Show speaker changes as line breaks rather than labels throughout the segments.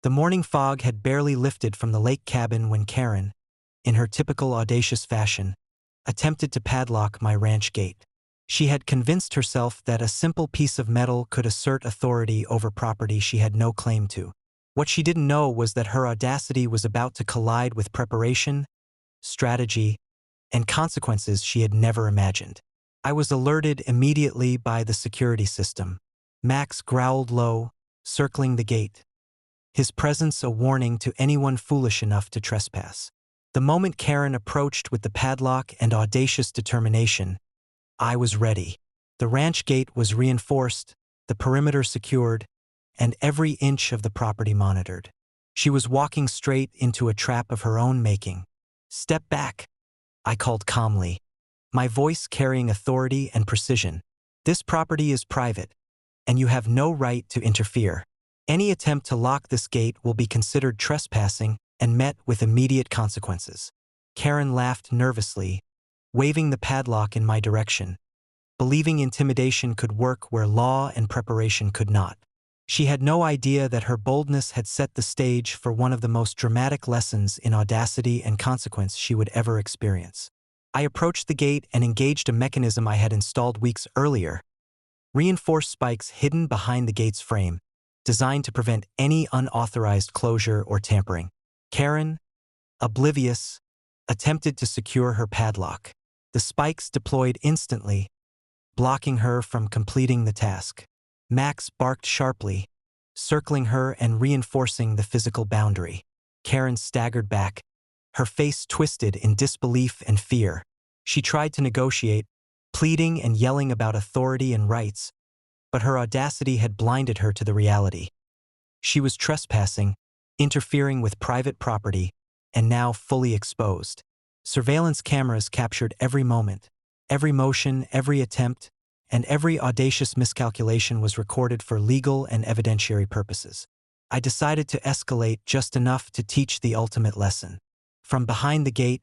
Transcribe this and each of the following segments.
The morning fog had barely lifted from the lake cabin when Karen, in her typical audacious fashion, attempted to padlock my ranch gate. She had convinced herself that a simple piece of metal could assert authority over property she had no claim to. What she didn't know was that her audacity was about to collide with preparation, strategy, and consequences she had never imagined. I was alerted immediately by the security system. Max growled low, circling the gate, his presence a warning to anyone foolish enough to trespass. The moment Karen approached with the padlock and audacious determination, I was ready. The ranch gate was reinforced, the perimeter secured, and every inch of the property monitored. She was walking straight into a trap of her own making. "Step back," I called calmly, my voice carrying authority and precision. "This property is private, and you have no right to interfere. Any attempt to lock this gate will be considered trespassing and met with immediate consequences." Karen laughed nervously, waving the padlock in my direction, believing intimidation could work where law and preparation could not. She had no idea that her boldness had set the stage for one of the most dramatic lessons in audacity and consequence she would ever experience. I approached the gate and engaged a mechanism I had installed weeks earlier, reinforced spikes hidden behind the gate's frame, designed to prevent any unauthorized closure or tampering. Karen, oblivious, attempted to secure her padlock. The spikes deployed instantly, blocking her from completing the task. Max barked sharply, circling her and reinforcing the physical boundary. Karen staggered back, her face twisted in disbelief and fear. She tried to negotiate, pleading and yelling about authority and rights, but her audacity had blinded her to the reality. She was trespassing, interfering with private property, and now fully exposed. Surveillance cameras captured every moment, every motion, every attempt, and every audacious miscalculation was recorded for legal and evidentiary purposes. I decided to escalate just enough to teach the ultimate lesson. From behind the gate,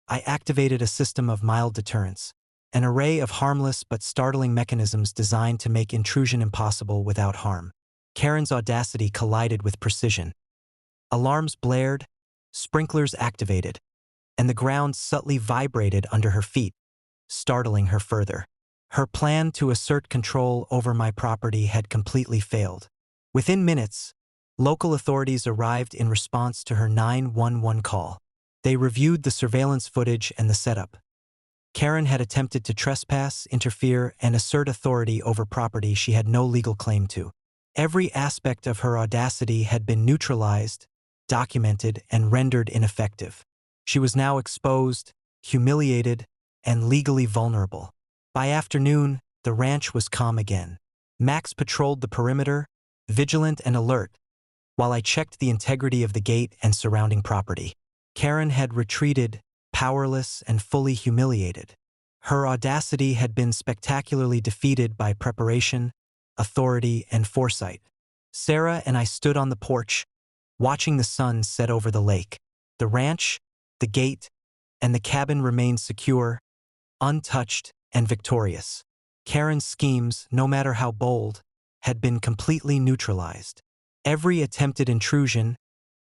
I activated a system of mild deterrence, an array of harmless but startling mechanisms designed to make intrusion impossible without harm. Karen's audacity collided with precision. Alarms blared, sprinklers activated, and the ground subtly vibrated under her feet, startling her further. Her plan to assert control over my property had completely failed. Within minutes, local authorities arrived in response to her 911 call. They reviewed the surveillance footage and the setup. Karen had attempted to trespass, interfere, and assert authority over property she had no legal claim to. Every aspect of her audacity had been neutralized, documented, and rendered ineffective. She was now exposed, humiliated, and legally vulnerable. By afternoon, the ranch was calm again. Max patrolled the perimeter, vigilant and alert, while I checked the integrity of the gate and surrounding property. Karen had retreated, powerless and fully humiliated. Her audacity had been spectacularly defeated by preparation, authority, and foresight. Sarah and I stood on the porch, watching the sun set over the lake. The ranch, the gate, and the cabin remained secure, untouched, and victorious. Karen's schemes, no matter how bold, had been completely neutralized. Every attempted intrusion,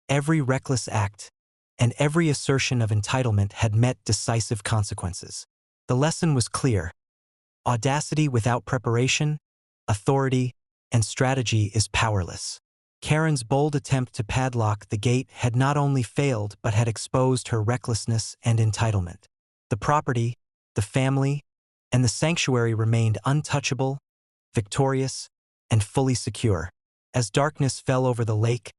every reckless act, and every assertion of entitlement had met decisive consequences. The lesson was clear. Audacity without preparation, authority, and strategy is powerless. Karen's bold attempt to padlock the gate had not only failed but had exposed her recklessness and entitlement. The property, the family, and the sanctuary remained untouchable, victorious, and fully secure. As darkness fell over the lake,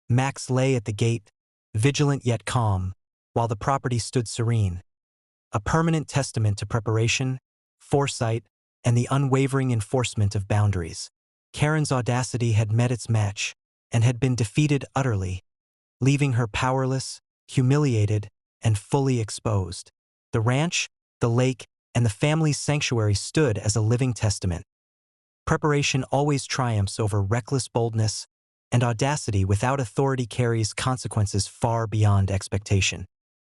Max lay at the gate, vigilant yet calm, while the property stood serene, a permanent testament to preparation, foresight, and the unwavering enforcement of boundaries. Karen's audacity had met its match and had been defeated utterly, leaving her powerless, humiliated, and fully exposed. The ranch, the lake, and the family's sanctuary stood as a living testament. Preparation always triumphs over reckless boldness, and audacity without authority carries consequences far beyond expectation.